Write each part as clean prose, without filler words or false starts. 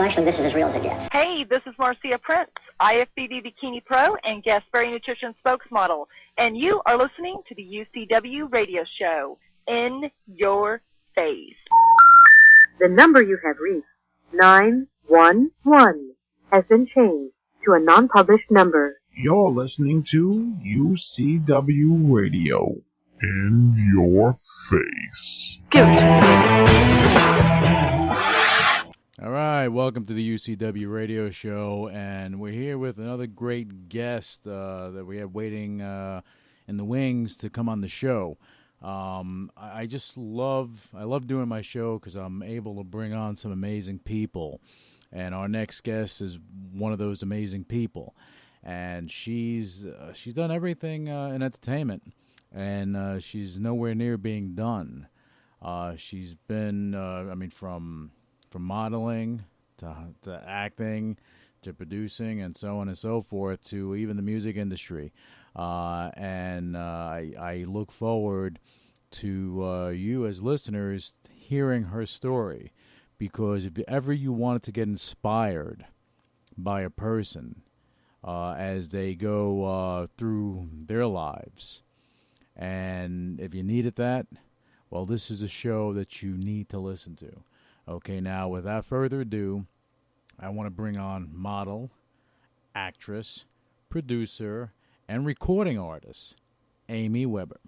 actually, this is as real as it gets. Hey, this is Marcia Prince, IFBB Bikini Pro and Guest Berry Nutrition spokesmodel, and you are listening to the UCW Radio Show. In your face. The number you have reached, 911, has been changed to a non-published number. You're listening to UCW Radio. In your face. All right, welcome to the UCW Radio Show, and we're here with another great guest that we have waiting in the wings to come on the show. I love doing my show because I'm able to bring on some amazing people, and our next guest is one of those amazing people, and she's done everything in entertainment, and she's nowhere near being done. She's been, from modeling to acting to producing and so on and so forth to even the music industry. And I look forward to you as listeners hearing her story, because if ever you wanted to get inspired by a person as they go through their lives, and if you needed that, well, this is a show that you need to listen to. Okay, now, without further ado, I want to bring on model, actress, producer, and recording artist, Amy Weber.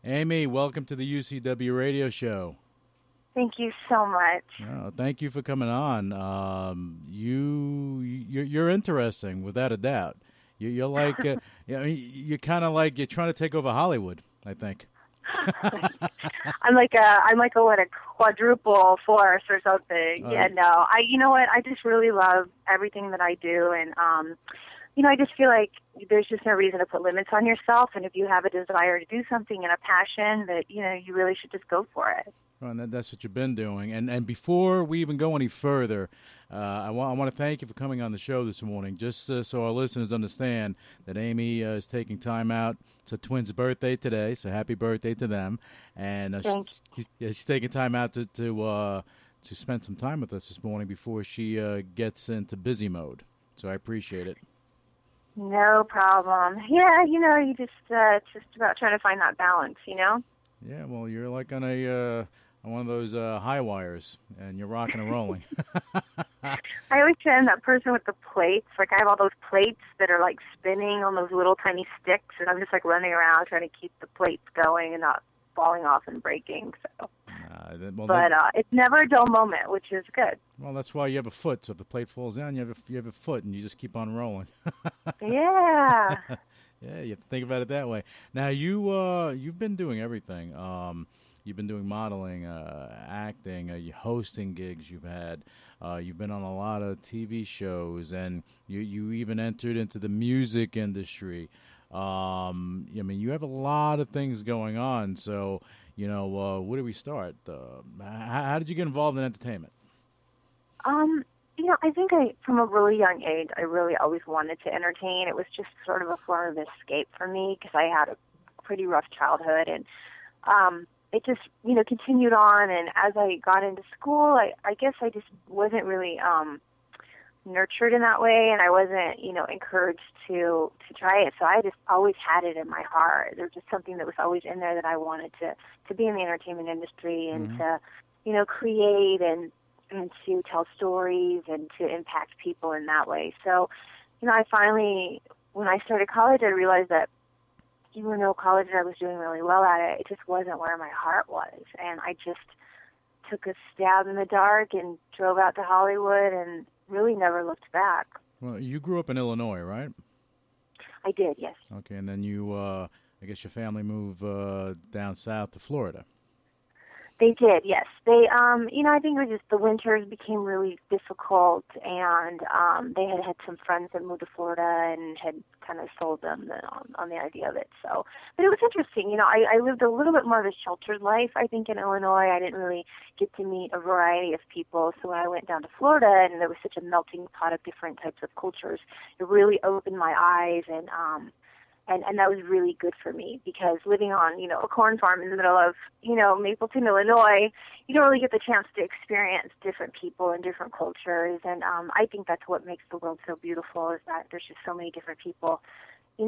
Amy, welcome to the UCW Radio Show. Thank you so much. Oh, thank you for coming on. You're interesting, without a doubt. You're like, you're kind of like you're trying to take over Hollywood, I think. I'm like a quadruple force or something. You know what? I just really love everything that I do, and I just feel like there's just no reason to put limits on yourself. And if you have a desire to do something and a passion, that you really should just go for it. Well, and that's what you've been doing. And before we even go any further, I want to thank you for coming on the show this morning, just so our listeners understand that Amy is taking time out. It's a twin's birthday today, so happy birthday to them. And she's taking time out to spend some time with us this morning before she gets into busy mode. So I appreciate it. No problem. Yeah, you just it's just about trying to find that balance, Yeah, well, you're like on one of those high wires, and you're rocking and rolling. I always say I'm that person with the plates. Like, I have all those plates that are, like, spinning on those little tiny sticks, and I'm just, like, running around trying to keep the plates going and not falling off and breaking. So, it's never a dull moment, which is good. Well, that's why you have a foot. So if the plate falls down, you have a foot, and you just keep on rolling. Yeah. Yeah, you have to think about it that way. Now, you've been doing everything. You've been doing modeling, acting, hosting gigs you've had. You've been on a lot of TV shows, and you even entered into the music industry. You have a lot of things going on. So, where do we start? How did you get involved in entertainment? I think from a really young age, I really always wanted to entertain. It was just sort of a form of escape for me because I had a pretty rough childhood, and it just, continued on. And as I got into school, I guess I just wasn't really nurtured in that way, and I wasn't, encouraged to try it. So I just always had it in my heart. There was just something that was always in there that I wanted to be in the entertainment industry and to, create and to tell stories and to impact people in that way. So, I finally, when I started college, I realized that even though college I was doing really well at it, it just wasn't where my heart was. And I just took a stab in the dark and drove out to Hollywood and really never looked back. Well, you grew up in Illinois, right? I did, yes. Okay, and then you, I guess your family moved down south to Florida. They did, yes. They, I think it was just the winters became really difficult, and they had some friends that moved to Florida and had kind of sold them on the idea of it. So, but it was interesting. I lived a little bit more of a sheltered life, I think, in Illinois. I didn't really get to meet a variety of people. So when I went down to Florida, and there was such a melting pot of different types of cultures, it really opened my eyes and And that was really good for me, because living on, a corn farm in the middle of, Mapleton, Illinois, you don't really get the chance to experience different people and different cultures. And I think that's what makes the world so beautiful, is that there's just so many different people, and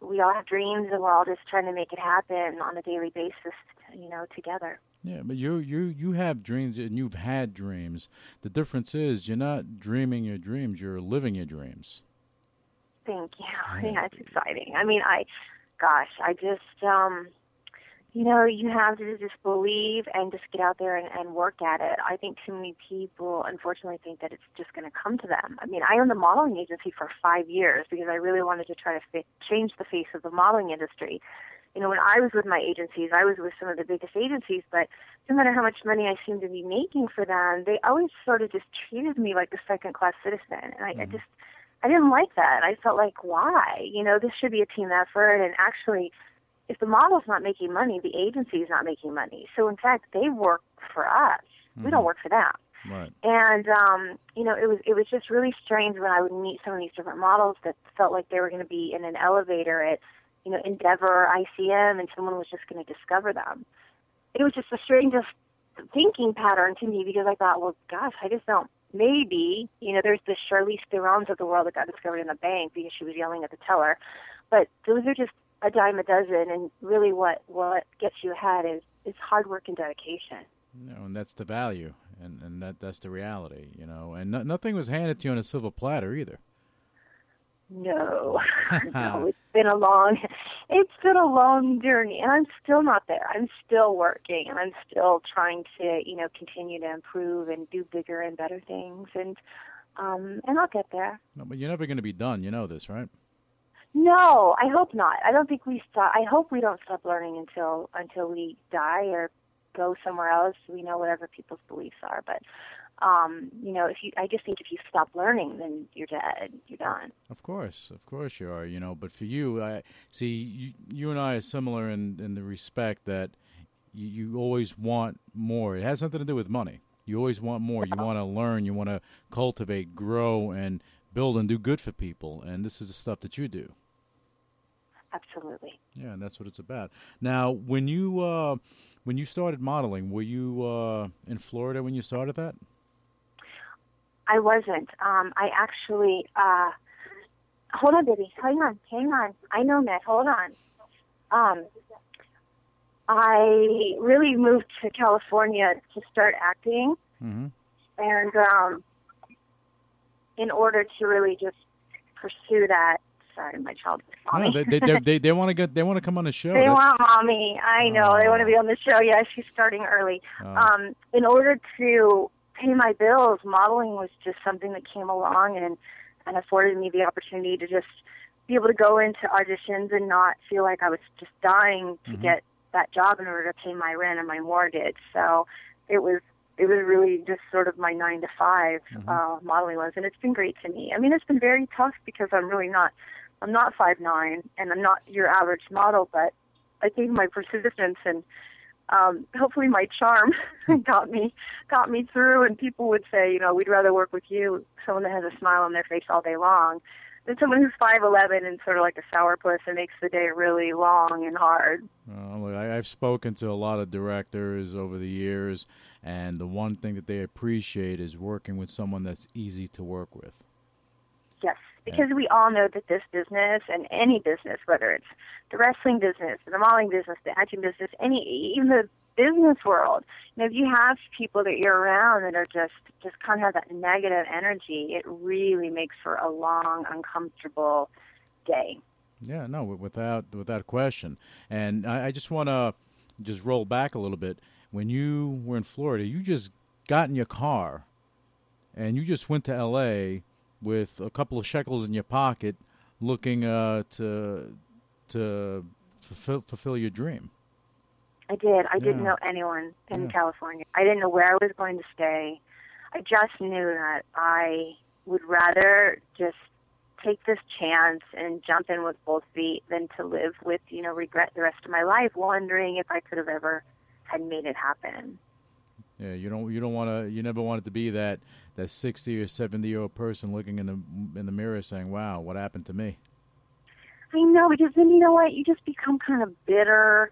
we all have dreams, and we're all just trying to make it happen on a daily basis, together. Yeah, but you have dreams, and you've had dreams. The difference is you're not dreaming your dreams, you're living your dreams. Thank you. Yeah, it's exciting. I mean, I just, you have to just believe and just get out there and work at it. I think too many people, unfortunately, think that it's just going to come to them. I mean, I owned a modeling agency for 5 years because I really wanted to try to change the face of the modeling industry. When I was with my agencies, I was with some of the biggest agencies, but no matter how much money I seemed to be making for them, they always sort of just treated me like a second-class citizen. And I didn't like that. I felt like, why? This should be a team effort. And actually, if the model's not making money, the agency is not making money. So, in fact, they work for us. We don't work for them. Right. And, it was just really strange when I would meet some of these different models that felt like they were going to be in an elevator at, Endeavor, ICM, and someone was just going to discover them. It was just the strangest thinking pattern to me, because I thought, well, gosh, I just don't. Maybe, there's the Charlize Therons of the world that got discovered in the bank because she was yelling at the teller. But those are just a dime a dozen, and really what gets you ahead is hard work and dedication. And that's the value, and that's the reality, And nothing was handed to you on a silver platter either. No, no, it's been a long journey, and I'm still not there. I'm still working, and I'm still trying to, continue to improve and do bigger and better things, and I'll get there. No, but you're never going to be done. You know this, right? No, I hope not. I don't think we stop. I hope we don't stop learning until we die or go somewhere else. We know whatever people's beliefs are, but. I just think if you stop learning, then you're dead. You're done. Of course you are. But for you, I see you and I are similar in the respect that you always want more. It has something to do with money. You always want more. You want to learn. You want to cultivate, grow, and build and do good for people. And this is the stuff that you do. Absolutely. Yeah, and that's what it's about. Now, when you started modeling, were you in Florida when you started that? I wasn't. I actually, hold on, baby. Hang on. I know, Matt. Hold on. I really moved to California to start acting. Mm-hmm. And in order to really just pursue that, sorry, my child is calling. No, they want to get. They want to come on the show. They want mommy. I know. They want to be on the show. Yeah, she's starting early. In order to pay my bills, modeling was just something that came along and afforded me the opportunity to just be able to go into auditions and not feel like I was just dying to get that job in order to pay my rent and my mortgage. So it was really just sort of my 9 to 5 modeling was, and it's been great to me. I mean, it's been very tough because I'm not 5'9", and I'm not your average model, but I think my persistence and hopefully my charm got me through, and people would say, we'd rather work with you, someone that has a smile on their face all day long, than someone who's 5'11" and sort of like a sourpuss and makes the day really long and hard. I've spoken to a lot of directors over the years, and the one thing that they appreciate is working with someone that's easy to work with. Yes, because we all know that this business, and any business, whether it's the wrestling business, the modeling business, the acting business, even the business world, if you have people that you're around that are just kind of have that negative energy, it really makes for a long, uncomfortable day. Yeah, no, without question. And I just want to just roll back a little bit. When you were in Florida, you just got in your car and you just went to L.A. with a couple of shekels in your pocket, looking to fulfill your dream. I did. I didn't know anyone in California. I didn't know where I was going to stay. I just knew that I would rather just take this chance and jump in with both feet than to live with, regret the rest of my life, wondering if I could have ever had made it happen. Yeah, you never wanted to be that 60 or 70-year-old person looking in the mirror saying, "Wow, what happened to me?" I know, because then you know what? You just become kind of bitter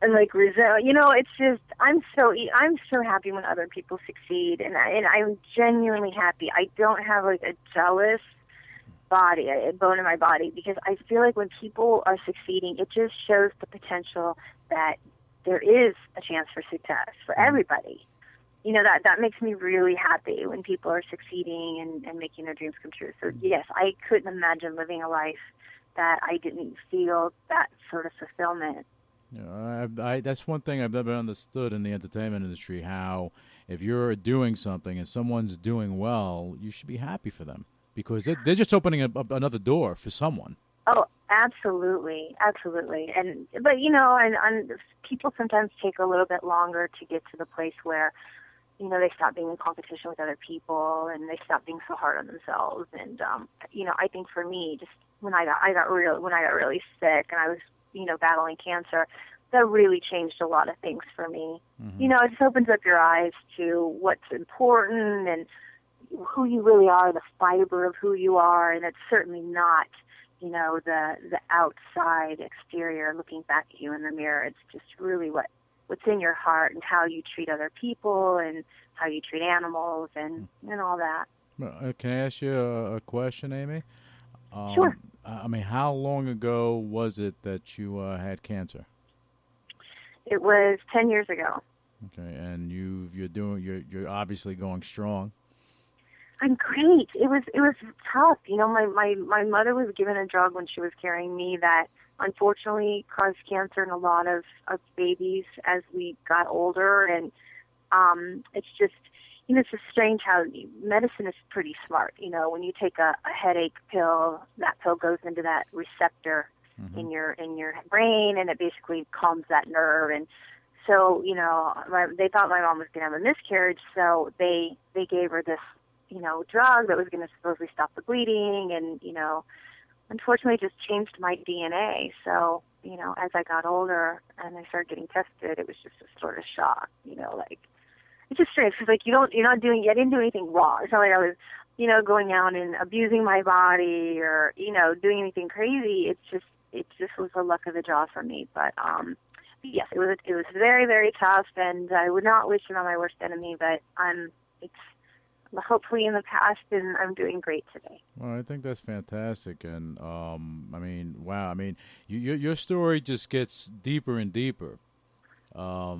and like resent. You know, it's just I'm so happy when other people succeed, and I'm genuinely happy. I don't have like a jealous bone in my body, because I feel like when people are succeeding, it just shows the potential that there is a chance for success for everybody. You know, that makes me really happy when people are succeeding and making their dreams come true. So yes, I couldn't imagine living a life that I didn't feel that sort of fulfillment. You know, that's one thing I've never understood in the entertainment industry, how if you're doing something and someone's doing well, you should be happy for them, because they're just opening another door for someone. Oh, absolutely. But, you know, and people sometimes take a little bit longer to get to the place where, you know, they stop being in competition with other people and they stop being so hard on themselves. And, you know, I think for me, just when I got really sick and I was, you know, battling cancer, that really changed a lot of things for me. Mm-hmm. You know, it just opens up your eyes to what's important and who you really are, the fiber of who you are. And it's certainly not, you know, the outside exterior looking back at you in the mirror. It's just really what's in your heart and how you treat other people and how you treat animals and all that. Can I ask you a question, Amy? Sure. I mean, how long ago was it that you had cancer? It was 10 years ago. Okay, and you're obviously going strong. I'm great. It was tough. You know, my mother was given a drug when she was carrying me that unfortunately caused cancer in a lot of babies as we got older. And it's just, you know, it's just strange how medicine is pretty smart. You know, when you take a headache pill, that pill goes into that receptor in your brain, and it basically calms that nerve. And so, you know, they thought my mom was going to have a miscarriage, so they gave her this, you know, drug that was going to supposedly stop the bleeding, and, you know, unfortunately it just changed my DNA. So, you know, as I got older and I started getting tested, it was just a sort of shock, you know, like, it's just strange, because, like, I didn't do anything wrong. It's not like I was, you know, going out and abusing my body or, you know, doing anything crazy. It just was the luck of the draw for me. But yes, it was very, very tough, and I would not wish it on my worst enemy, but it's hopefully in the past, and I'm doing great today. Well, I think that's fantastic, and I mean, wow, I mean, your story just gets deeper and deeper. I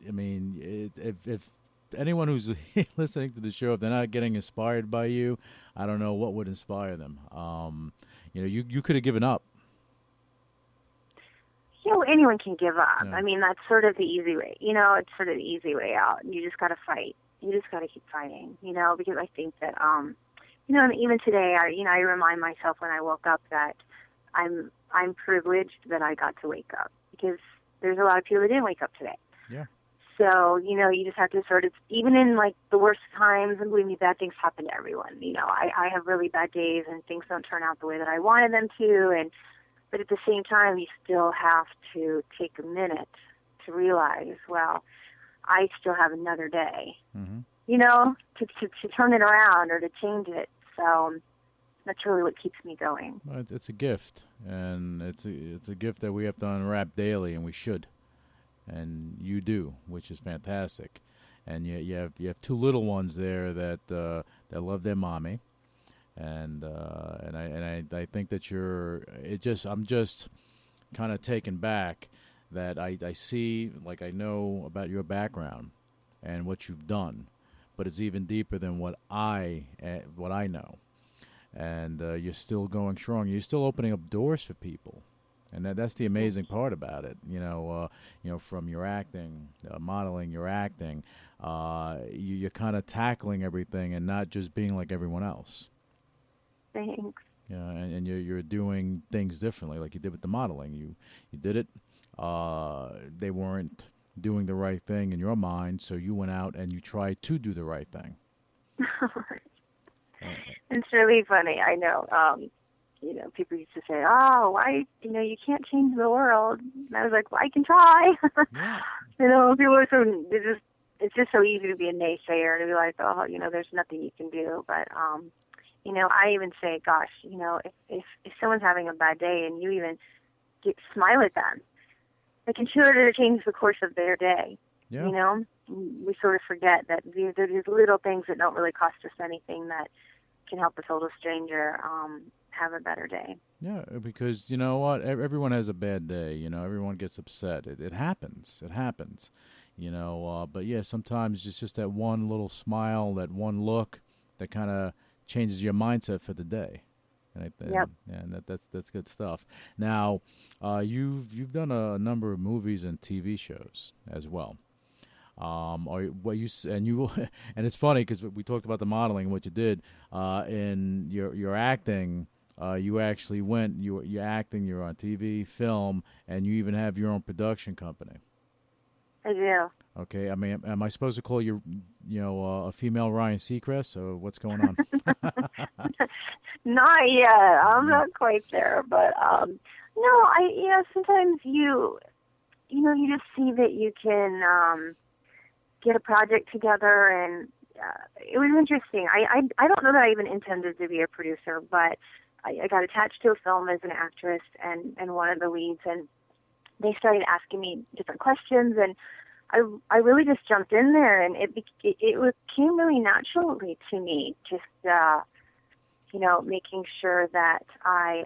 mean, if anyone who's listening to the show, if they're not getting inspired by you, I don't know what would inspire them. You know, you could have given up. You know, anyone can give up. Yeah. I mean, that's sort of the easy way. You know, it's sort of the easy way out. You just got to fight. You just got to keep fighting, you know, because I think that, you know, and even today, I remind myself when I woke up that I'm privileged that I got to wake up, because there's a lot of people that didn't wake up today. Yeah. So, you know, you just have to sort of, even in like the worst times, and believe me, bad things happen to everyone. You know, I have really bad days and things don't turn out the way that I wanted them to. But at the same time, you still have to take a minute to realize, well, I still have another day, you know, to turn it around or to change it. So that's really what keeps me going. Well, it's a gift, and it's a gift that we have to unwrap daily, and we should. And you do, which is fantastic. And you have two little ones there that love their mommy, and I think that I'm just kind of taken back that I see, like, I know about your background and what you've done, but it's even deeper than what I know. And you're still going strong. You're still opening up doors for people. And that's the amazing part about it. You know, from your acting, modeling, your acting, you're kind of tackling everything and not just being like everyone else. Thanks. Yeah, and you're doing things differently, like you did with the modeling. You did it. They weren't doing the right thing in your mind, so you went out and you tried to do the right thing. It's really funny. I know. You know, people used to say, "Oh, why? You know, you can't change the world." And I was like, "Well, I can try." Yeah. You know, people are it's just so easy to be a naysayer and to be like, "Oh, you know, there's nothing you can do." But You know, I even say, gosh, you know, if someone's having a bad day and you even smile at them, it can sure change the course of their day. Yeah. You know, we sort of forget that there's these little things that don't really cost us anything that can help a total stranger have a better day. Yeah, because you know what? Everyone has a bad day. You know, everyone gets upset. It happens. It happens. You know, but yeah, sometimes it's just that one little smile, that one look that kind of changes your mindset for the day. And Yep. And that's good stuff. Now, you've done a number of movies and TV shows as well. Or what you and you and it's funny because we talked about the modeling and what you did in your acting. You actually went. You're acting. You're on TV, film, and you even have your own production company. I do. Okay. I mean, am I supposed to call you, a female Ryan Seacrest, or what's going on? Not yet. I'm not quite there, but no. Sometimes you just see that you can get a project together, and it was interesting. I don't know that I even intended to be a producer, but I got attached to a film as an actress and one of the leads, and they started asking me different questions, and I really just jumped in there, and it came really naturally to me, just making sure that I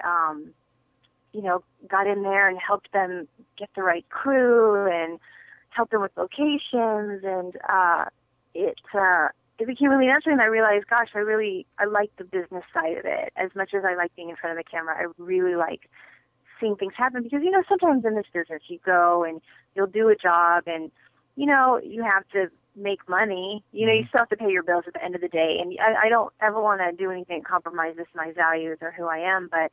got in there and helped them get the right crew and helped them with locations, and it became really natural, and I realized, gosh, I like the business side of it as much as I like being in front of the camera. I really like seeing things happen because, sometimes in this business you go and you'll do a job and, you have to make money. You still have to pay your bills at the end of the day, and I don't ever want to do anything that compromises my values or who I am, but,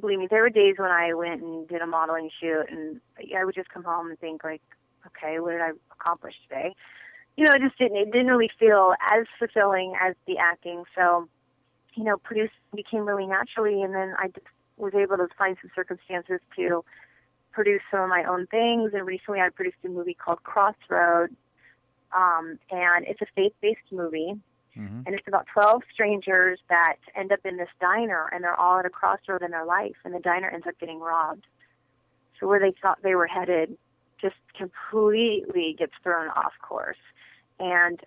believe me, there were days when I went and did a modeling shoot, and I would just come home and think, like, okay, what did I accomplish today? It didn't really feel as fulfilling as the acting. So, producing became really naturally, and then I just was able to find some circumstances to produce some of my own things. And recently I produced a movie called Crossroad, and it's a faith-based movie, and it's about 12 strangers that end up in this diner, and they're all at a crossroad in their life, and the diner ends up getting robbed. So where they thought they were headed just completely gets thrown off course. And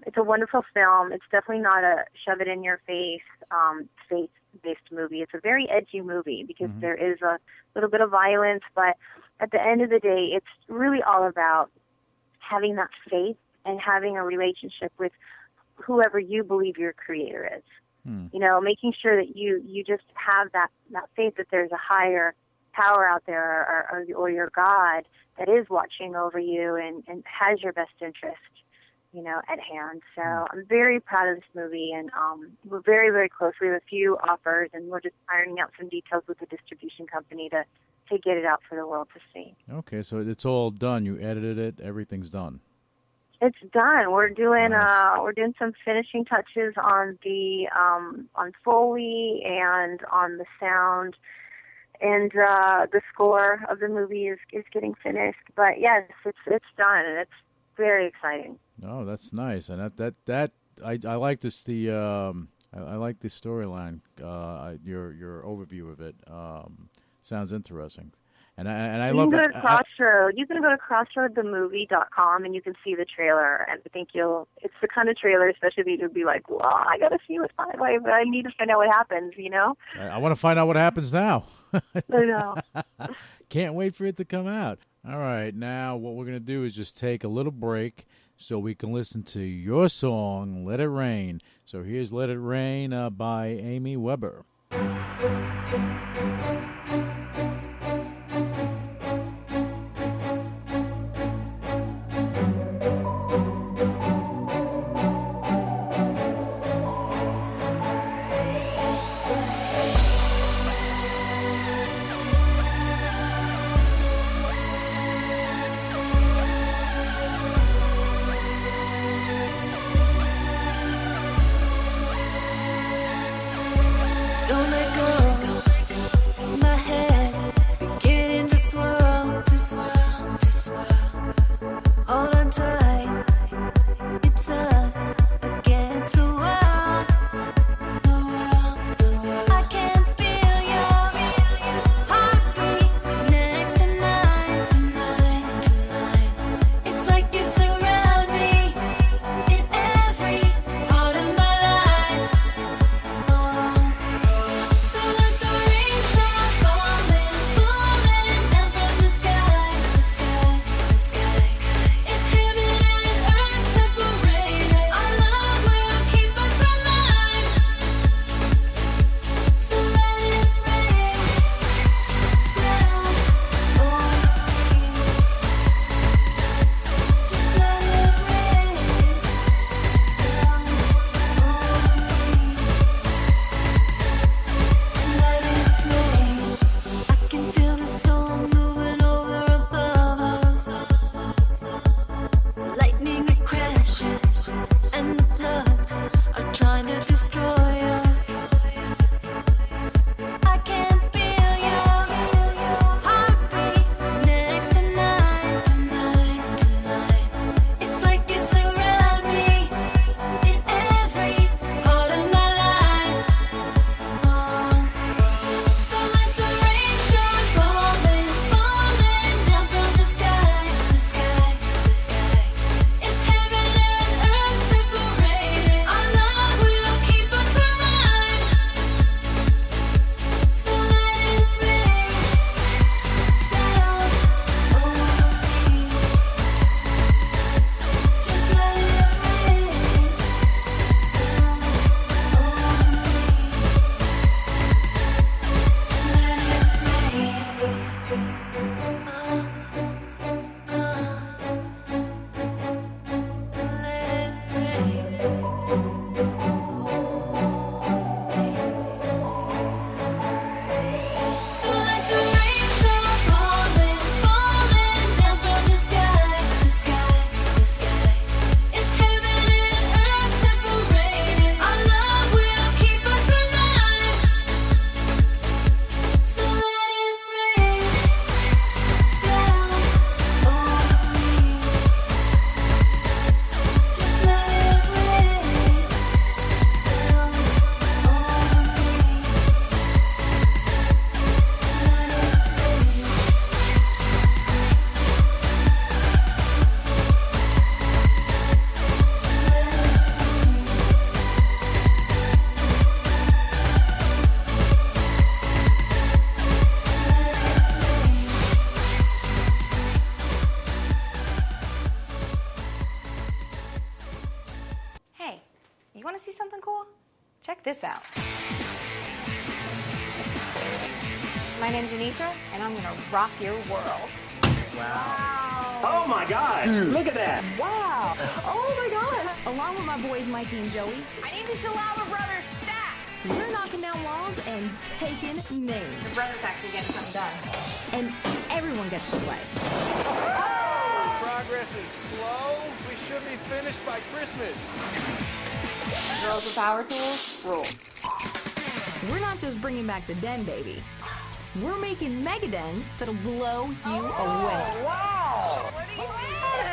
it's a wonderful film. It's definitely not a shove-it-in-your-face, faith-based movie. It's a very edgy movie because there is a little bit of violence, but at the end of the day, it's really all about having that faith and having a relationship with whoever you believe your creator is. Making sure that you just have that faith that there's a higher power out there or your God that is watching over you and has your best interest, at hand. So I'm very proud of this movie, and we're very, very close. We have a few offers, and we're just ironing out some details with the distribution company to get it out for the world to see. Okay, so it's all done. You edited it. Everything's done. It's done. We're doing Nice. We're doing some finishing touches on the on Foley and on the sound. And the score of the movie is getting finished, but yes, it's done, and it's very exciting. Oh, that's nice, and I like this. I like the storyline. Your overview of it sounds interesting, and I love. You can go to Crossroad. You can go to crossroadthemovie.com and you can see the trailer, and I think it's the kind of trailer, especially if you'd be like, wow, I got to see what I need to find out what happens. I want to find out what happens now. I know. Can't wait for it to come out. All right, now what we're going to do is just take a little break so we can listen to your song, Let It Rain. So here's Let It Rain by Amy Weber. Don't let go, my head. this out. My name's Anitra, and I'm gonna rock your world. Wow. Oh my God! Look at that! Wow. Oh my God. Along with my boys Mikey and Joey, I need the Shalama Brothers stack. We're knocking down walls and taking names. The brothers actually getting something done. And everyone gets to play. Progress is slow. We should be finished by Christmas. Girls with power tools, rule. We're not just bringing back the den, baby. We're making mega dens that'll blow you away. Wow!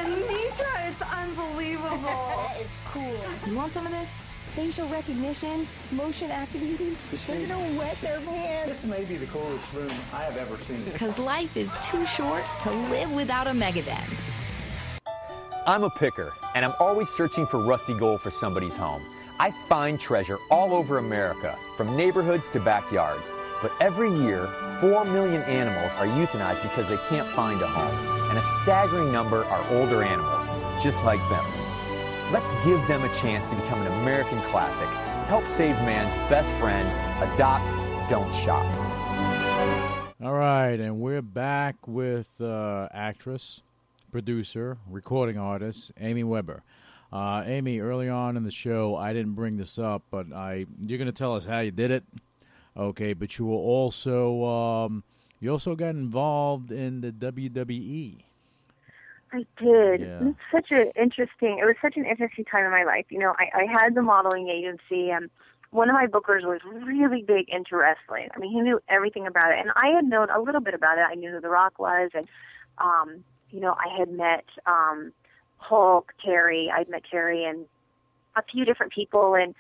Anitra, it's unbelievable. That is cool. You want some of this? Facial recognition, motion activating. They're gonna wet their pants. This may be the coolest room I have ever seen. Because life is too short to live without a mega den. I'm a picker, and I'm always searching for rusty gold for somebody's home. I find treasure all over America, from neighborhoods to backyards. But every year, 4 million animals are euthanized because they can't find a home. And a staggering number are older animals, just like them. Let's give them a chance to become an American classic. Help save man's best friend. Adopt, don't shop. All right, and we're back with actress, producer, recording artist, Amy Weber. Amy, early on in the show, I didn't bring this up, but you're going to tell us how you did it. Okay, but you were also you also got involved in the WWE. I did. Yeah. It was such an interesting time in my life. You know, I had the modeling agency, and one of my bookers was really big into wrestling. I mean, he knew everything about it, and I had known a little bit about it. I knew who The Rock was, and you know, I had met Hulk, Terry. I'd met Terry and a few different people, and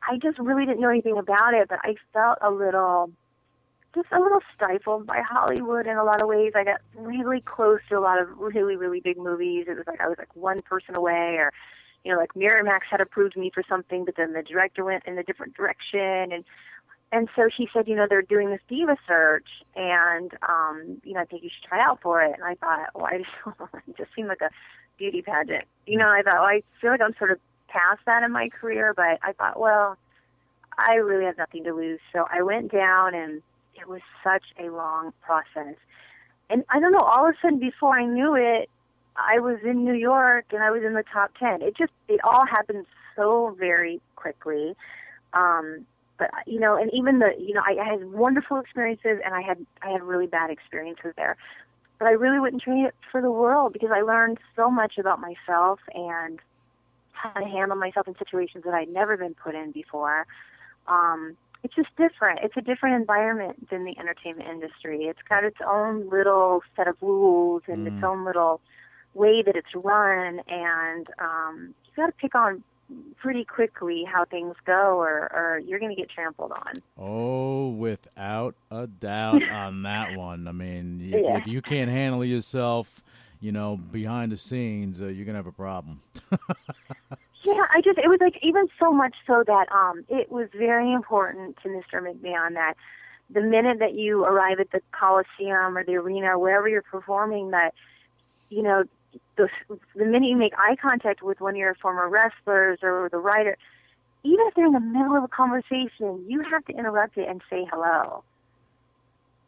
I just really didn't know anything about it, but I felt a little stifled by Hollywood in a lot of ways. I got really close to a lot of really, really big movies. It was like I was like one person away, or, you know, like Miramax had approved me for something, but then the director went in a different direction. And so she said, you know, they're doing this Diva search, and, you know, I think you should try out for it. And I thought, well, it just seemed like a beauty pageant. You know, I thought, well, I feel like I'm sort of past that in my career, but I thought, well, I really have nothing to lose. So I went down, and it was such a long process. And I don't know, all of a sudden before I knew it, I was in New York and I was in the top 10. It all happened so very quickly. But, you know, and even I had wonderful experiences, and I had really bad experiences there. But I really wouldn't trade it for the world, because I learned so much about myself and how to handle myself in situations that I'd never been put in before. It's just different. It's a different environment than the entertainment industry. It's got its own little set of rules and its own little way that it's run, and you got to pick on pretty quickly how things go, or you're going to get trampled on. Oh, without a doubt on that one. I mean, if you can't handle yourself, you know, behind the scenes, you're going to have a problem. Yeah, it was like even so much so that it was very important to Mr. McMahon that the minute that you arrive at the Coliseum or the arena or wherever you're performing, that, you know, the minute you make eye contact with one of your former wrestlers or the writer, even if they're in the middle of a conversation, you have to interrupt it and say hello.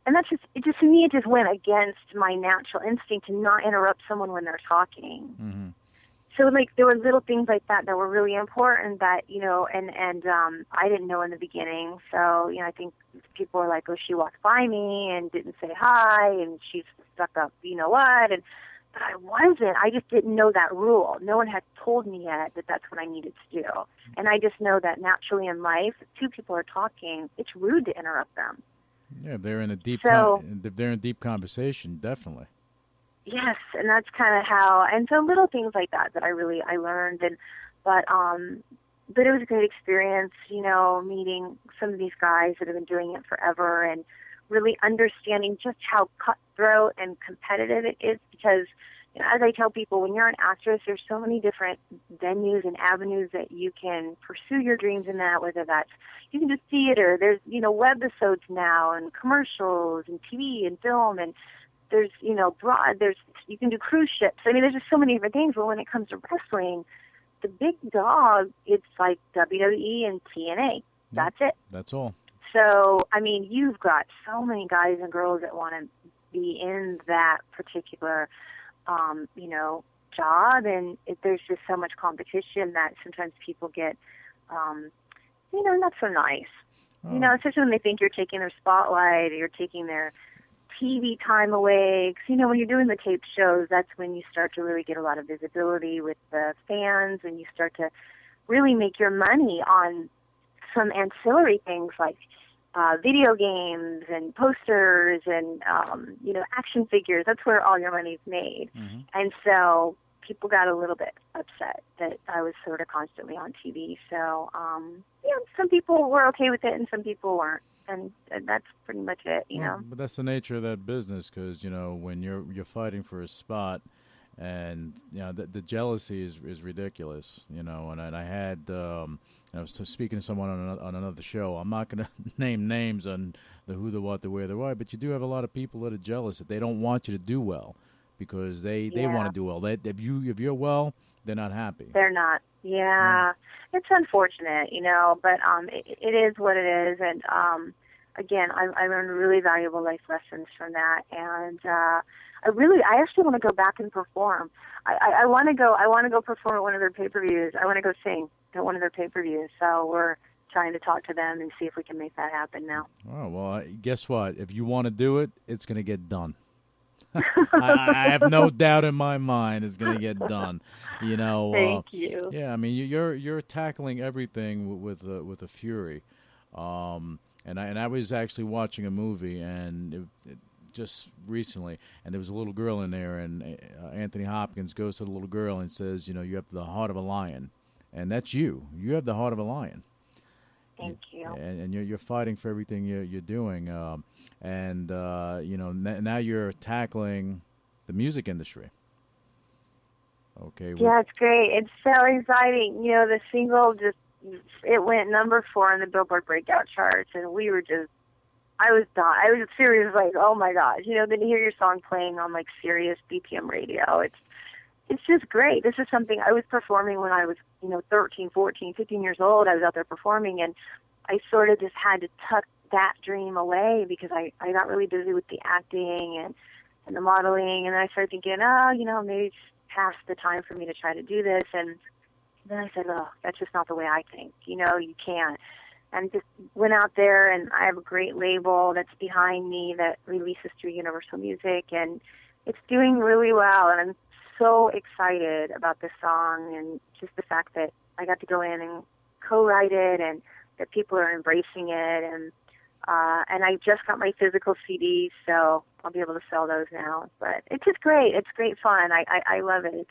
And that's to me, it just went against my natural instinct to not interrupt someone when they're talking. Mm-hmm. So, like, there were little things like that were really important that, you know, and I didn't know in the beginning. So, you know, I think people were like, oh, she walked by me and didn't say hi, and she's stuck up, you know what? But I wasn't. I just didn't know that rule. No one had told me yet that that's what I needed to do. And I just know that naturally in life, if two people are talking, it's rude to interrupt them. Yeah, they're in a deep conversation, definitely. Yes, and that's kind of how, and so little things like that I learned, but it was a great experience, you know, meeting some of these guys that have been doing it forever and really understanding just how cutthroat and competitive it is, because, you know, as I tell people, when you're an actress, there's so many different venues and avenues that you can pursue your dreams in that, whether that's, you can do theater, there's, you know, webisodes now, and commercials, and TV, and film, and there's, you know, you can do cruise ships. I mean, there's just so many different things. But when it comes to wrestling, the big dog, it's like WWE and TNA. That's it. That's all. So, I mean, you've got so many guys and girls that want to be in that particular, job, and there's just so much competition that sometimes people get, not so nice. Oh. Especially when they think you're taking their spotlight or you're taking their TV time away. 'Cause, when you're doing the taped shows, that's when you start to really get a lot of visibility with the fans, and you start to really make your money on some ancillary things like video games and posters and, action figures. That's where all your money's made. Mm-hmm. And so people got a little bit upset that I was sort of constantly on TV. So, some people were okay with it and some people weren't. And that's pretty much it, But that's the nature of that business because, when you're fighting for a spot and, the jealousy is ridiculous, and I had, I was speaking to someone on another show. I'm not going to name names on the who, the what, the where, the why, but you do have a lot of people that are jealous that they don't want you to do well because they want to do well. If you're well, they're not happy. They're not. Yeah. It's unfortunate, but it is what it is. And again, I learned really valuable life lessons from that. And I actually want to go back and perform. I want to go perform at one of their pay-per-views. I want to go sing at one of their pay-per-views. So we're trying to talk to them and see if we can make that happen now. Oh, well, guess what? If you want to do it, it's going to get done. I have no doubt in my mind it's going to get done. Thank you. Yeah, I mean you're tackling everything with a fury. And I was actually watching a movie and just recently, and there was a little girl in there, and Anthony Hopkins goes to the little girl and says, you have the heart of a lion, and that's you. You have the heart of a lion. Thank you. And you're fighting for everything you're doing. Now you're tackling the music industry. Okay. Yeah, it's great. It's so exciting. The single it went number 4 on the Billboard Breakout charts, and we were I was serious, like, oh my gosh, then to hear your song playing on like Sirius BPM radio, it's just great. This is something I was performing when I was, 13, 14, 15 years old. I was out there performing, and I sort of just had to tuck that dream away because I got really busy with the acting and the modeling, and then I started thinking, maybe it's past the time for me to try to do this, and then I said, oh, that's just not the way I think. You can't. And just went out there, and I have a great label that's behind me that releases through Universal Music, and it's doing really well, and I'm so excited about this song and just the fact that I got to go in and co-write it and that people are embracing it, and I just got my physical CDs, so I'll be able to sell those now. But it's just great. It's great fun. I love it.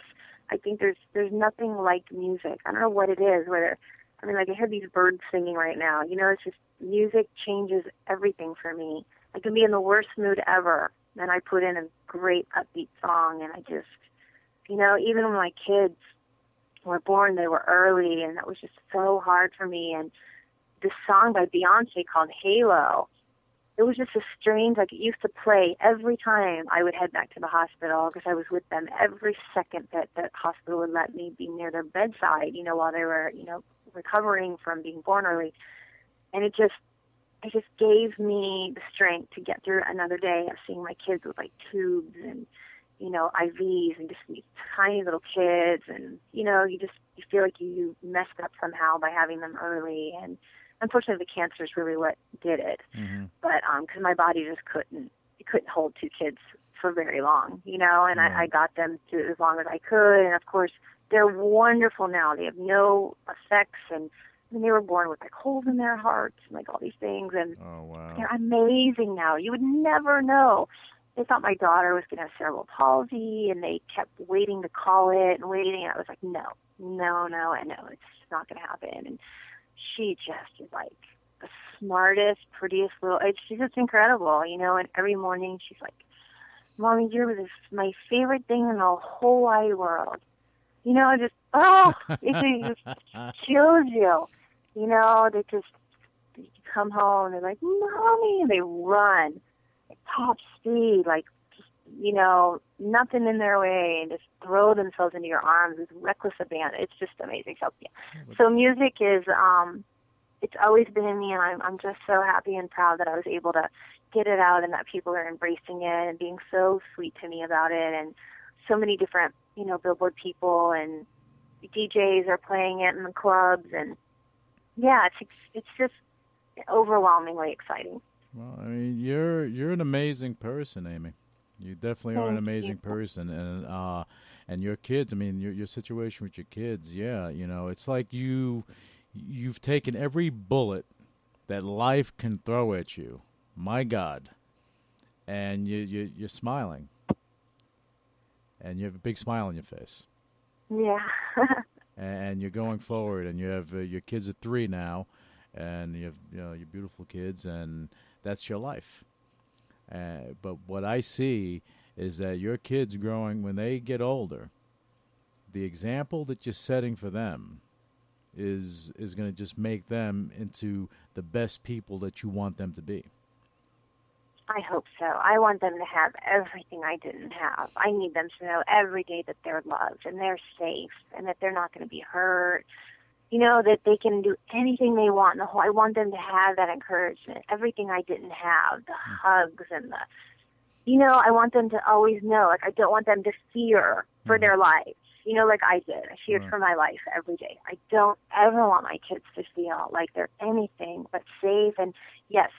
I think there's nothing like music. I don't know what it is, I hear these birds singing right now. It's just music changes everything for me. I can be in the worst mood ever, and I put in a great upbeat song, and I just, even when my kids were born, they were early, and that was just so hard for me. And this song by Beyonce called Halo, it was just a strange, it used to play every time I would head back to the hospital because I was with them every second that the hospital would let me be near their bedside, while they were, recovering from being born early. And it just gave me the strength to get through another day of seeing my kids with tubes and, IVs and just these tiny little kids. And, you feel like you messed up somehow by having them early. And unfortunately, the cancer is really what did it. Mm-hmm. But because my body just couldn't hold 2 kids for very long, and I got them to as long as I could. And of course, they're wonderful now. They have no effects, and they were born with holes in their hearts and all these things. And oh, wow. They're amazing now. You would never know. They thought my daughter was going to have cerebral palsy, and they kept waiting to call it and waiting. And I was like, no, I know it's not going to happen. And she just is the smartest, prettiest little. She's just incredible, And every morning she's like, "Mommy, you're my favorite thing in the whole wide world." It just kills you. They just come home and they're like, "Mommy," and they run at top speed, nothing in their way, and just throw themselves into your arms with reckless abandon. It's just amazing. So music is it's always been in me, and I'm just so happy and proud that I was able to get it out and that people are embracing it and being so sweet to me about it. And so many different, Billboard people and DJs are playing it in the clubs, and yeah, it's just overwhelmingly exciting. Well, I mean, you're an amazing person, Amy. You definitely are an amazing person, and your kids. I mean, your situation with your kids. Yeah, it's like you've taken every bullet that life can throw at you. My God, and you're smiling, and you have a big smile on your face. Yeah. And you're going forward, and you have your kids are 3 now, and you have your beautiful kids, and that's your life. But what I see is that your kids growing, when they get older, the example that you're setting for them is going to just make them into the best people that you want them to be. I hope so. I want them to have everything I didn't have. I need them to know every day that they're loved and they're safe and that they're not going to be hurt. That they can do anything they want. I want them to have that encouragement, everything I didn't have, the hugs and I want them to always know, like, I don't want them to fear for their lives, like I did. I feared for my life every day. I don't ever want my kids to feel like they're anything but safe. And yes,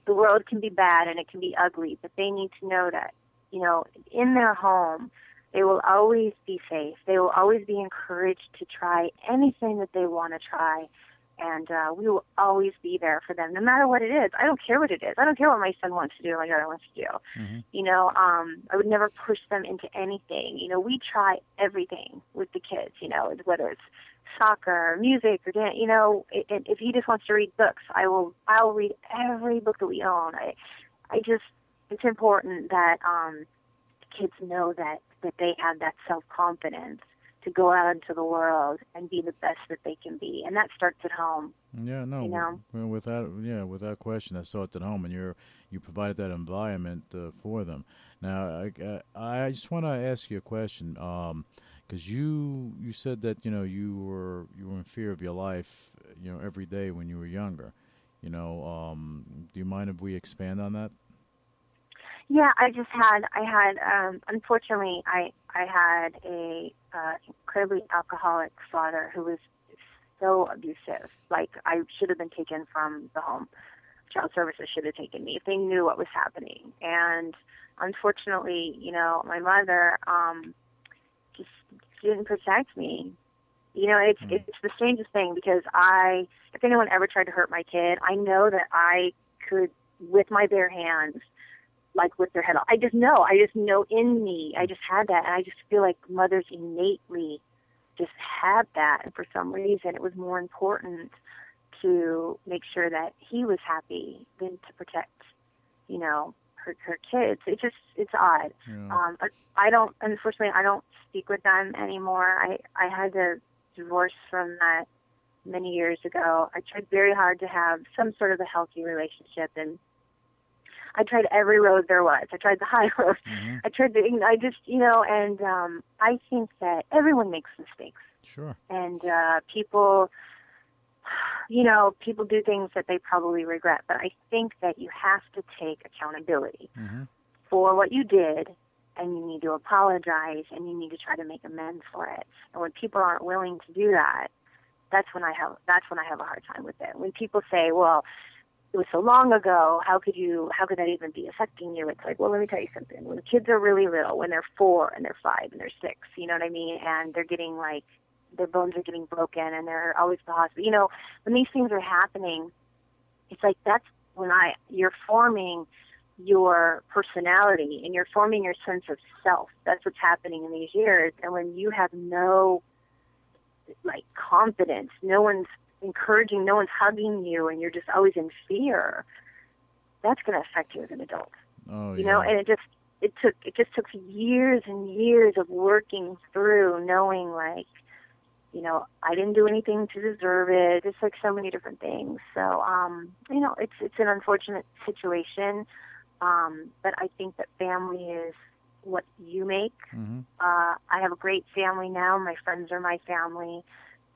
the world can be bad and it can be ugly, but they need to know that, in their home, they will always be safe. They will always be encouraged to try anything that they want to try, and we will always be there for them, no matter what it is. I don't care what it is. I don't care what my son wants to do or my daughter wants to do. Mm-hmm. I would never push them into anything. We try everything with the kids, whether it's soccer, music, or dance. If he just wants to read books, I'll read every book that we own. It's important that kids know that they have that self-confidence to go out into the world and be the best that they can be, and that starts at home. Yeah, no, without question, that starts at home, and you provide that environment for them. Now, I just want to ask you a question, because you said that you were in fear of your life, every day when you were younger. Do you mind if we expand on that? Yeah, unfortunately, I had a incredibly alcoholic father who was so abusive. Like, I should have been taken from the home. Child services should have taken me if they knew what was happening. And unfortunately, my mother just didn't protect me. It's the strangest thing, because if anyone ever tried to hurt my kid, I know that I could, with my bare hands, like, with their head off. I just know in me. I just had that, and I just feel like mothers innately just have that. And for some reason, it was more important to make sure that he was happy than to protect, her kids. It's odd. Yeah. Unfortunately, I don't speak with them anymore. I had to divorce from that many years ago. I tried very hard to have some sort of a healthy relationship, and I tried every road there was. I tried the high road. Mm-hmm. I think that everyone makes mistakes. Sure. And people do things that they probably regret. But I think that you have to take accountability for what you did, and you need to apologize, and you need to try to make amends for it. And when people aren't willing to do that, that's when I have a hard time with it. When people say, well, it was so long ago, how could that even be affecting you? It's like, well, let me tell you something. When kids are really little, when they're 4 and they're 5 and they're 6, you know what I mean? And they're getting, like, their bones are getting broken and they're always at the hospital. When these things are happening, it's like that's when you're forming your personality and you're forming your sense of self. That's what's happening in these years. And when you have no, like, confidence, no one's encouraging, no one's hugging you, and you're just always in fear, that's going to affect you as an adult. Oh, And it just took years and years of working through, knowing, like, I didn't do anything to deserve it. Just like so many different things. So, it's an unfortunate situation. But I think that family is what you make. Mm-hmm. I have a great family now. My friends are my family.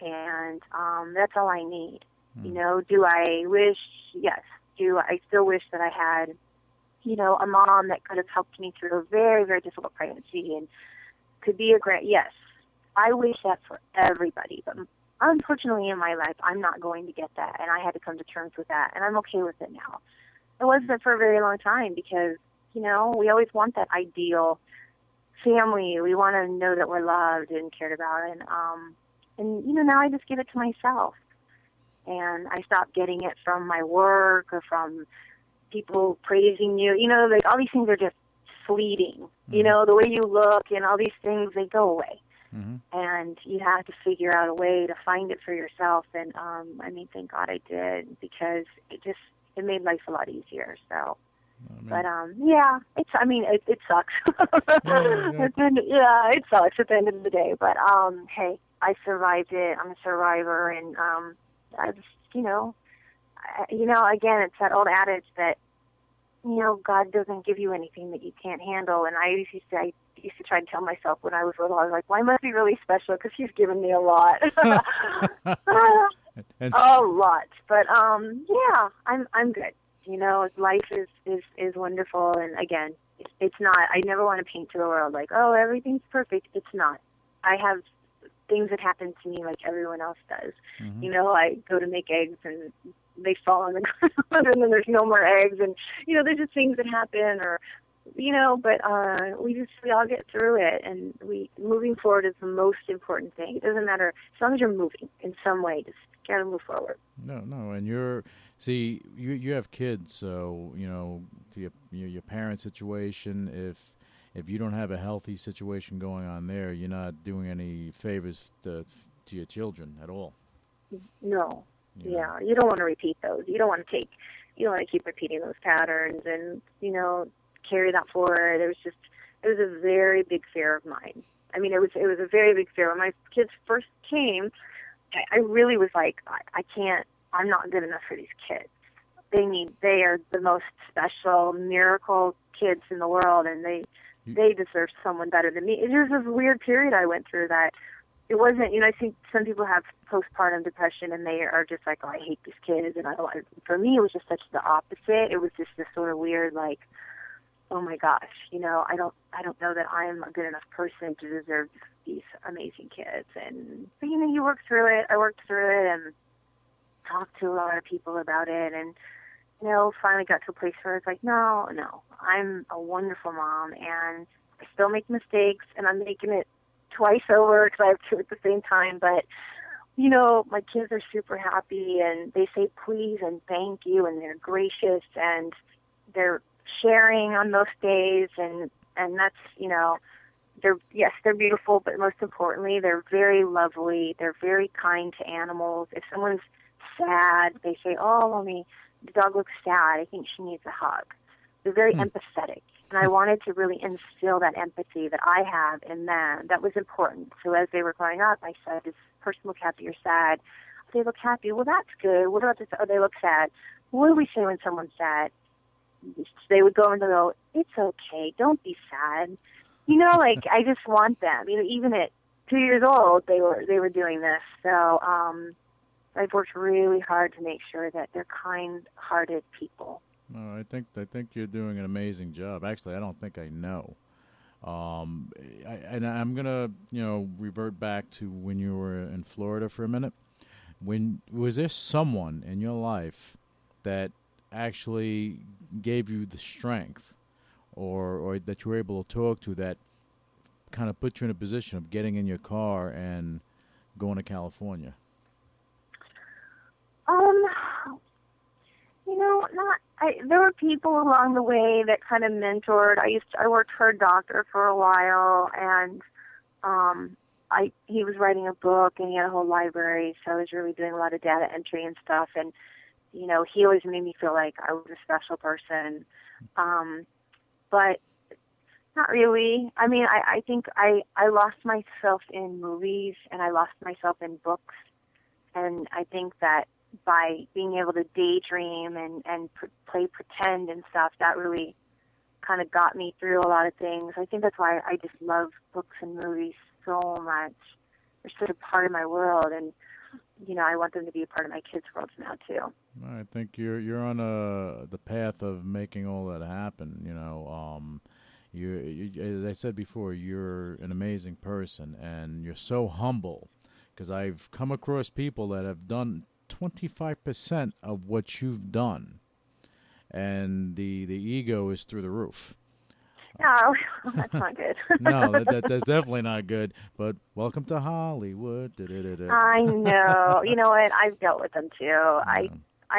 And that's all I need. You know, do I wish? Yes. Do I still wish that I had, you know, a mom that could have helped me through a very, very difficult pregnancy and could be a great, yes. I wish that for everybody, but unfortunately in my life, I'm not going to get that, and I had to come to terms with that, and I'm okay with it now. It wasn't for a very long time because, you know, we always want that ideal family. We want to know that we're loved and cared about, and you know, now I just give it to myself, and I stopped getting it from my work or from people praising you. You know, like all these things are just fleeting. You know, the way you look and all these things, they go away. And you have to figure out a way to find it for yourself. And I mean, thank God I did, because it made life a lot easier. So, but yeah, it sucks. It sucks at the end of the day. But hey, I survived it. I'm a survivor, and I just, again, it's that old adage that, you know, God doesn't give you anything that you can't handle. And I used to try to tell myself when I was little, I was like, well, I must be really special because He's given me a lot. A lot. But yeah, I'm good. You know, life is wonderful. And again, it's not, I never want to paint to the world like, oh, everything's perfect. It's not. I have things that happen to me like everyone else does. You know, I go to make eggs and they fall on the ground and then there's no more eggs, and you know, there's just things that happen, or you know, but we all get through it, and moving forward is the most important thing. It doesn't matter, as long as you're moving in some way, just gotta move forward. No, and you have kids, so you know, to your parents' situation, if you don't have a healthy situation going on there, you're not doing any favors to your children at all. No. Yeah, you don't want to repeat those. You don't want to keep repeating those patterns and, you know, carry that forward. It was a very big fear of mine. I mean, it was a very big fear. When my kids first came, I really was like, I'm not good enough for these kids. They are the most special miracle kids in the world, and they deserve someone better than me. It was this weird period I went through that it wasn't, you know, I think some people have postpartum depression and they are just like, oh, I hate these kids. And for me, it was just such the opposite. It was just this sort of weird, like, oh my gosh, you know, I don't know that I am a good enough person to deserve these amazing kids. But you know, you work through it. I worked through it and talked to a lot of people about it. And, you know, finally got to a place where it's like, no, I'm a wonderful mom, and I still make mistakes, and I'm making it twice over because I have two at the same time. But, you know, my kids are super happy, and they say please and thank you, and they're gracious, and they're sharing on most days, and that's, you know, they're beautiful, but most importantly, they're very lovely. They're very kind to animals. If someone's sad, they say, oh, mommy, the dog looks sad. I think she needs a hug. They're very empathetic. And I wanted to really instill that empathy that I have in them. That was important. So as they were growing up, I said, this person look happy or sad? They look happy. Well, that's good. What about this? Oh, they look sad. What do we say when someone's sad? They would go and go, it's okay. Don't be sad. You know, like, I just want them. You know, even at 2 years old, they were doing this. So I've worked really hard to make sure that they're kind-hearted people. No, I think you're doing an amazing job. Actually, I don't think I know. And I'm gonna, you know, revert back to when you were in Florida for a minute. Was there someone in your life that actually gave you the strength, or that you were able to talk to, that kind of put you in a position of getting in your car and going to California? You know, there were people along the way that kind of mentored. I worked for a doctor for a while, and he was writing a book, and he had a whole library, so I was really doing a lot of data entry and stuff, and, you know, he always made me feel like I was a special person, but not really. I mean, I think I lost myself in movies, and I lost myself in books, and I think that by being able to daydream and play pretend and stuff, that really kind of got me through a lot of things. I think that's why I just love books and movies so much. They're such a part of my world. And, I want them to be a part of my kids' worlds now too. I think you're on the path of making all that happen. You, as I said before, you're an amazing person, and you're so humble. Because I've come across people that have done 25% of what you've done, and the ego is through the roof. No, that's not good. No, that's definitely not good. But welcome to Hollywood. I know. You know what? I've dealt with them too. I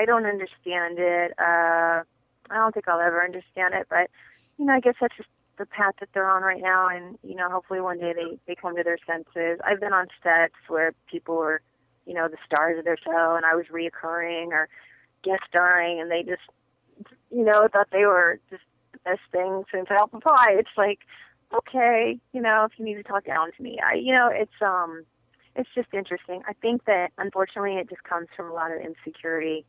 don't understand it. I don't think I'll ever understand it. But I guess that's just the path that they're on right now. And hopefully one day they come to their senses. I've been on sets where people were, the stars of their show, and I was reoccurring or guest starring, and they just, thought they were just the best thing since apple pie. It's like, okay, if you need to talk down to me, it's just interesting. I think that unfortunately it just comes from a lot of insecurity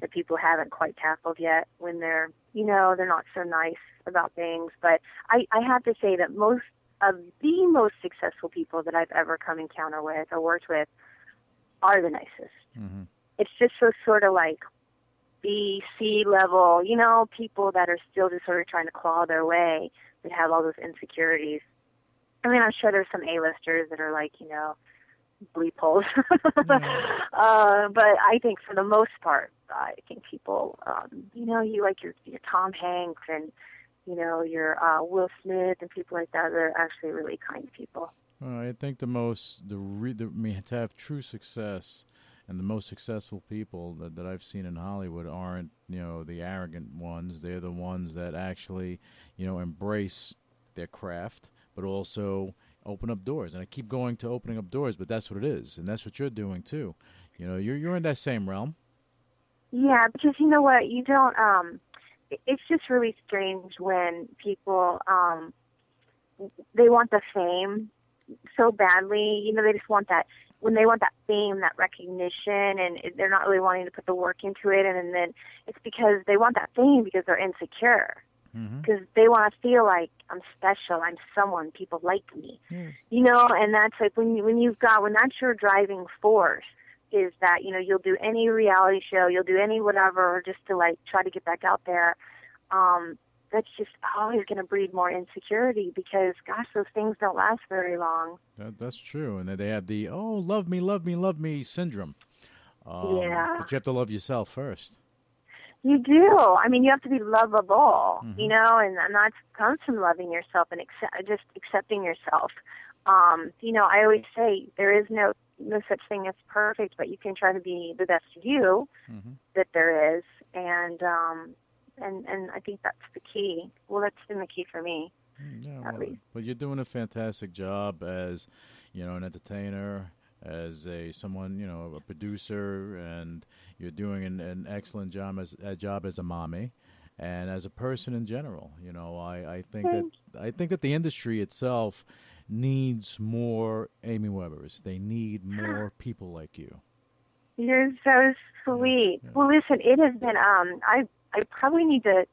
that people haven't quite tackled yet when they're not so nice about things. But I have to say that most of the most successful people that I've ever come encounter with or worked with are the nicest. It's just so sort of like B, C level, people that are still just sort of trying to claw their way, that have all those insecurities. I mean, I'm sure there's some A-listers that are like, bleep holes. But I think for the most part, I think people, you like your Tom Hanks and, your Will Smith and people like that, they're actually really kind people. I think to have true success, and the most successful people that I've seen in Hollywood aren't, the arrogant ones. They're the ones that actually, embrace their craft, but also open up doors. And I keep going to opening up doors, but that's what it is, and that's what you're doing too. You're in that same realm. Yeah, because you know what? You don't. It's just really strange when people they want the fame so badly. They just want that. When they want that fame, that recognition, and they're not really wanting to put the work into it, and then it's because they want that fame because they're insecure. Because they want to feel like I'm special, I'm someone, people like me, and that's like when that's your driving force, is that you'll do any reality show, you'll do any whatever just to like try to get back out there. That's just always going to breed more insecurity because, gosh, those things don't last very long. That's true, and they have the love me, love me, love me syndrome. Yeah, but you have to love yourself first. You do. I mean, you have to be lovable, and that comes from loving yourself and just accepting yourself. I always say there is no such thing as perfect, but you can try to be the best you that there is, and I think that's the key. Well, that's been the key for me. Yeah, well, you're doing a fantastic job as, an entertainer, as a producer, and you're doing an excellent job as a mommy, and as a person in general. I think that the industry itself needs more Amy Webbers. They need more people like you. You're so sweet. Yeah. Well, listen, it has been. I probably need to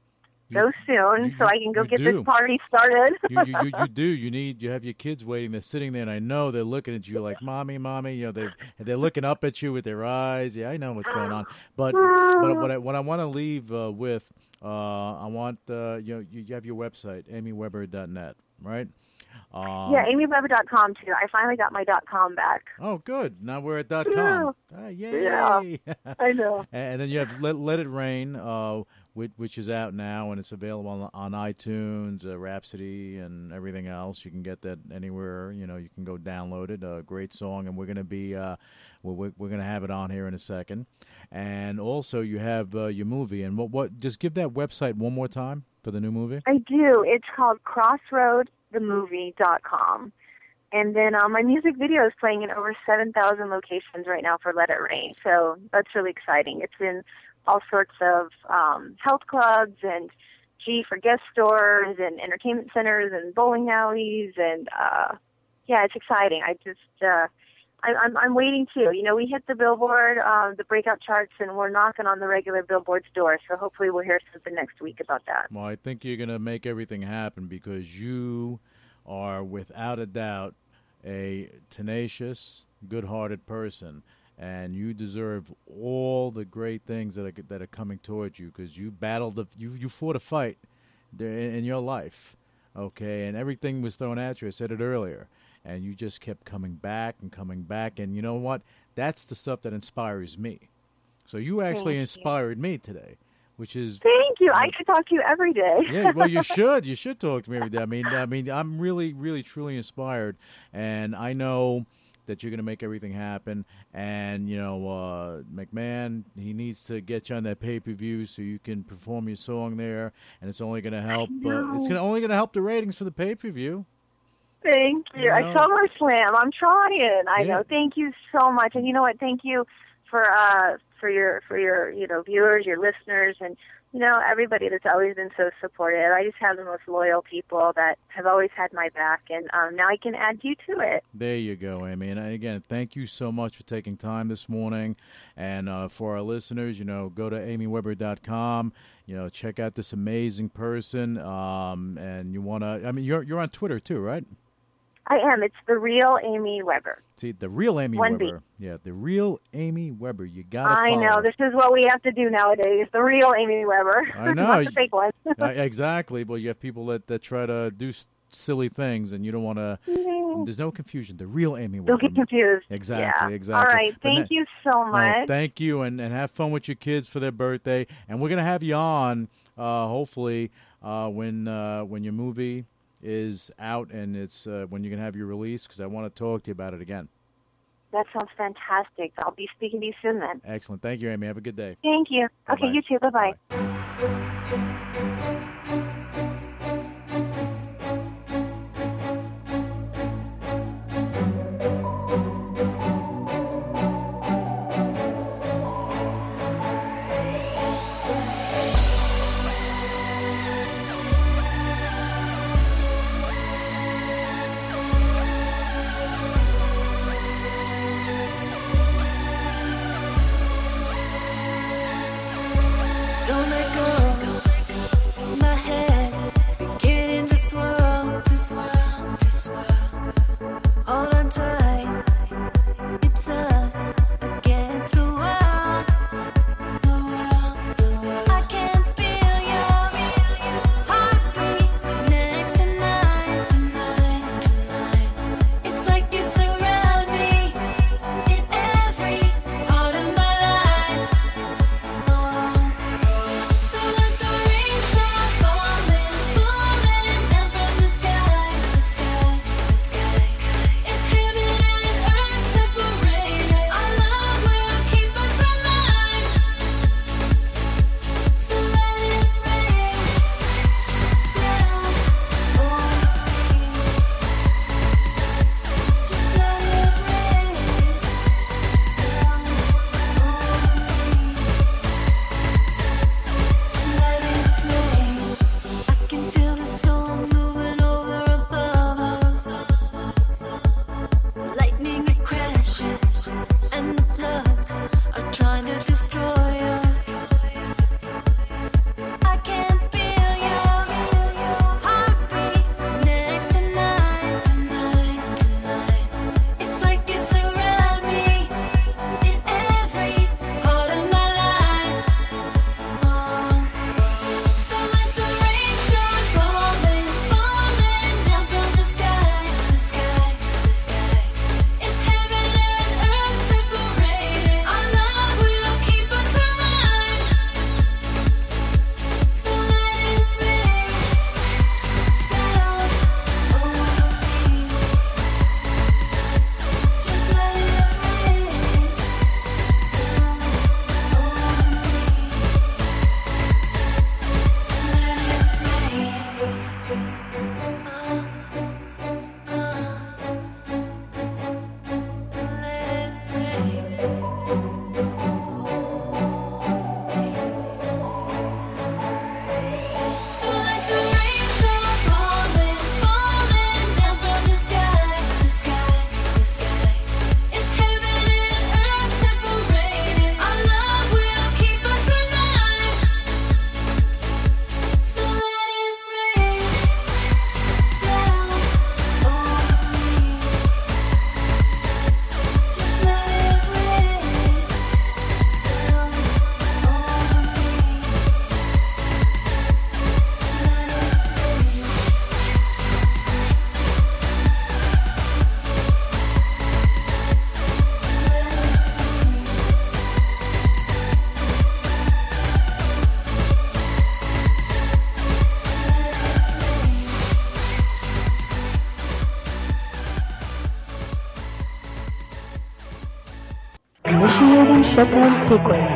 go soon so I can go get this party started. You do. You have your kids waiting. They're sitting there, and I know they're looking at you like, "Mommy, mommy." They're looking up at you with their eyes. Yeah, I know what's going on. But what I want to leave with, I want you have your website, amyweber.net, right? Yeah, amyweber.com too. I finally got my .com back. Oh, good. Now we're at .com. Yay! Yeah, I know. And then you have Let It Rain, which is out now, and it's available on iTunes, Rhapsody, and everything else. You can get that anywhere. You can go download it. A great song, and we're going to be we're going to have it on here in a second. And also, you have your movie. And what? Just give that website one more time for the new movie. I do. It's called CrossroadTheMovie.com. And then my music video is playing in over 7,000 locations right now for Let It Rain. So that's really exciting. It's in all sorts of health clubs and for guest stores and entertainment centers and bowling alleys. And, it's exciting. I'm waiting too. We hit the Billboard, the breakout charts, and we're knocking on the regular Billboard's door. So hopefully we'll hear something next week about that. Well, I think you're going to make everything happen because you are, without a doubt, a tenacious, good-hearted person. and you deserve all the great things that are coming towards you, because you battled, you fought a fight there in your life, okay, and everything was thrown at you. I said it earlier, and you just kept coming back, and you know what? That's the stuff that inspires me. So you actually inspired me today, which is... Thank you. I should talk to you every day. Yeah, well, you should. You should talk to me every day. I mean, I'm really, really, truly inspired, and I know that you're going to make everything happen. And, you know, McMahon, he needs to get you on that pay-per-view so you can perform your song there, and it's only going to help. Only going to help the ratings for the pay-per-view. Thank you. You know? I SummerSlam. I'm trying. I know. Thank you so much. And you know what? Thank you for your viewers, your listeners, and everybody that's always been so supportive. I just have the most loyal people that have always had my back, and now I can add you to it. There you go, Amy. And again, thank you so much for taking time this morning. And for our listeners, go to amyweber.com. Check out this amazing person. And you want to, you're on Twitter too, right? I am. It's The Real Amy Weber. See, The Real Amy One Weber. B. Yeah, The Real Amy Weber. You got to follow. I know. This is what we have to do nowadays. The Real Amy Weber. I know. Not the fake one. Exactly. Well, you have people that try to do silly things, and you don't want to... There's no confusion. The Real Amy Weber. Don't get confused. Exactly, yeah. exactly. All right. Thank you so much. No, thank you, and have fun with your kids for their birthday. And we're going to have you on, hopefully, when your movie is out and it's when you're going to have your release, because I want to talk to you about it again. That sounds fantastic. I'll be speaking to you soon then. Excellent. Thank you, Amy. Have a good day. Thank you. Bye-bye. Okay, you too. Bye-bye. Don't let go. Initiating shutdown sequence.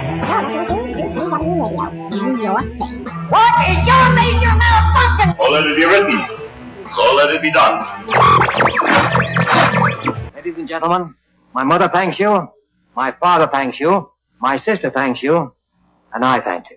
What is your major malfunction? So let it be written. So let it be done. Ladies and gentlemen, my mother thanks you, my father thanks you, my sister thanks you, and I thank you.